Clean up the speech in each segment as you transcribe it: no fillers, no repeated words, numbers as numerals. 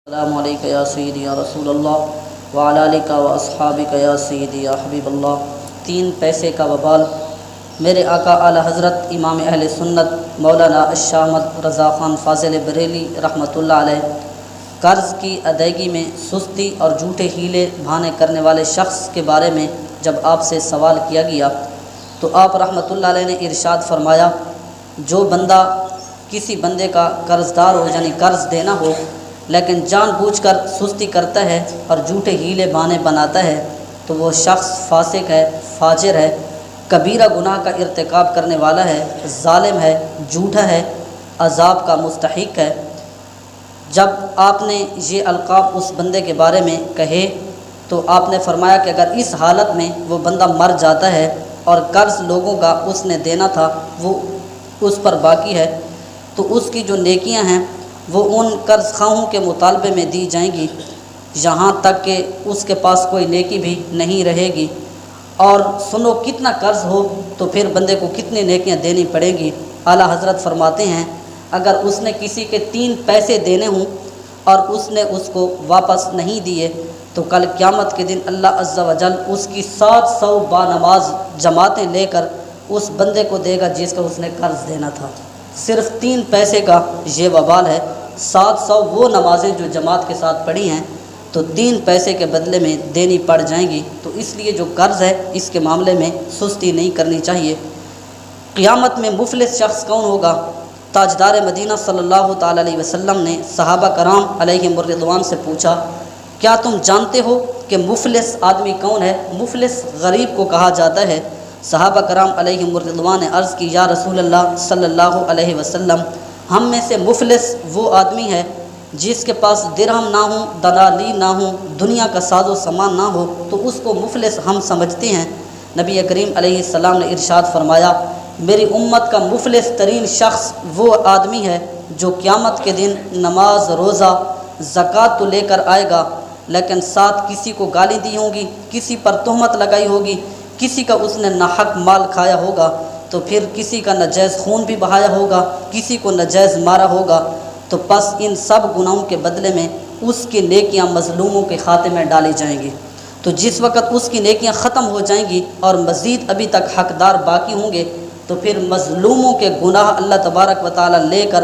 السلام علیکم یا سیدی یا رسول اللہ وعلی آلک و اصحابک یا سیدی یا حبیب اللہ۔ تین پیسے کا وبال۔ میرے آقا اعلی حضرت امام اہل سنت مولانا احمد رضا خان فاضل بریلی رحمۃ اللہ علیہ قرض کی ادائیگی میں سستی اور جھوٹے ہیلے بہانے کرنے والے شخص کے بارے میں جب آپ سے سوال کیا گیا تو آپ رحمۃ اللہ علیہ نے ارشاد فرمایا، جو بندہ کسی بندے کا قرض دار ہو یعنی قرض دینا ہو لیکن جان بوجھ کر سستی کرتا ہے اور جھوٹے ہیلے بہانے بناتا ہے تو وہ شخص فاسق ہے، فاجر ہے، کبیرہ گناہ کا ارتکاب کرنے والا ہے، ظالم ہے، جھوٹا ہے، عذاب کا مستحق ہے۔ جب آپ نے یہ القاب اس بندے کے بارے میں کہے تو آپ نے فرمایا کہ اگر اس حالت میں وہ بندہ مر جاتا ہے اور قرض لوگوں کا اس نے دینا تھا وہ اس پر باقی ہے تو اس کی جو نیکیاں ہیں وہ ان قرض خواہوں کے مطالبے میں دی جائیں گی یہاں تک کہ اس کے پاس کوئی نیکی بھی نہیں رہے گی۔ اور سنو، کتنا قرض ہو تو پھر بندے کو کتنی نیکیاں دینی پڑیں گی۔ اعلیٰ حضرت فرماتے ہیں اگر اس نے کسی کے 3 پیسے دینے ہوں اور اس نے اس کو واپس نہیں دیے تو کل قیامت کے دن اللہ عز و جل اس کی 700 بانماز جماعتیں لے کر اس بندے کو دے گا جس کو اس نے قرض دینا تھا۔ صرف 3 پیسے کا یہ وبال ہے۔ 700 وہ نمازیں جو جماعت کے ساتھ پڑھی ہیں تو 3 پیسے کے بدلے میں دینی پڑ جائیں گی۔ تو اس لیے جو قرض ہے اس کے معاملے میں سستی نہیں کرنی چاہیے۔ قیامت میں مفلس شخص کون ہوگا؟ تاجدار مدینہ صلی اللہ تعالی علیہ وسلم نے صحابہ کرام علیہم الرضوان سے پوچھا، کیا تم جانتے ہو کہ مفلس آدمی کون ہے؟ مفلس غریب کو کہا جاتا ہے۔ صحابہ کرام علیہم الرضوان نے عرض کی، یا رسول اللہ صلی اللہ علیہ وسلم، ہم میں سے مفلس وہ آدمی ہے جس کے پاس درہم نہ ہوں، دنانیر نہ ہوں، دنیا کا ساز و سامان نہ ہو تو اس کو مفلس ہم سمجھتے ہیں۔ نبی کریم علیہ السلام نے ارشاد فرمایا، میری امت کا مفلس ترین شخص وہ آدمی ہے جو قیامت کے دن نماز، روزہ، زکوٰۃ تو لے کر آئے گا لیکن ساتھ کسی کو گالی دی ہوں گی، کسی پر تہمت لگائی ہوگی، کسی کا اس نے ناحق مال کھایا ہوگا، تو پھر کسی کا ناجائز خون بھی بہایا ہوگا، کسی کو ناجائز مارا ہوگا، تو پس ان سب گناہوں کے بدلے میں اس کی نیکیاں مظلوموں کے کھاتے میں ڈالی جائیں گی۔ تو جس وقت اس کی نیکیاں ختم ہو جائیں گی اور مزید ابھی تک حقدار باقی ہوں گے تو پھر مظلوموں کے گناہ اللہ تبارک و تعالی لے کر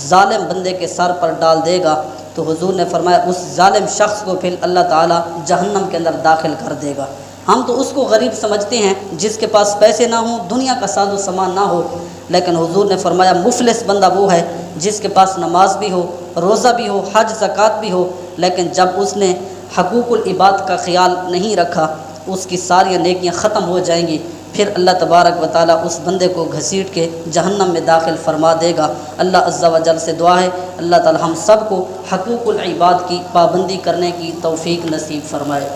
ظالم بندے کے سر پر ڈال دے گا۔ تو حضور نے فرمایا اس ظالم شخص کو پھر اللہ تعالی جہنم کے اندر داخل کر دے گا۔ ہم تو اس کو غریب سمجھتے ہیں جس کے پاس پیسے نہ ہوں، دنیا کا ساز و سامان نہ ہو، لیکن حضور نے فرمایا مفلس بندہ وہ ہے جس کے پاس نماز بھی ہو، روزہ بھی ہو، حج زکوٰۃ بھی ہو، لیکن جب اس نے حقوق العباد کا خیال نہیں رکھا اس کی ساری نیکیاں ختم ہو جائیں گی، پھر اللہ تبارک و تعالیٰ اس بندے کو گھسیٹ کے جہنم میں داخل فرما دے گا۔ اللہ عز و جل سے دعا ہے اللہ تعالی ہم سب کو حقوق العباد کی پابندی کرنے کی توفیق نصیب فرمائے۔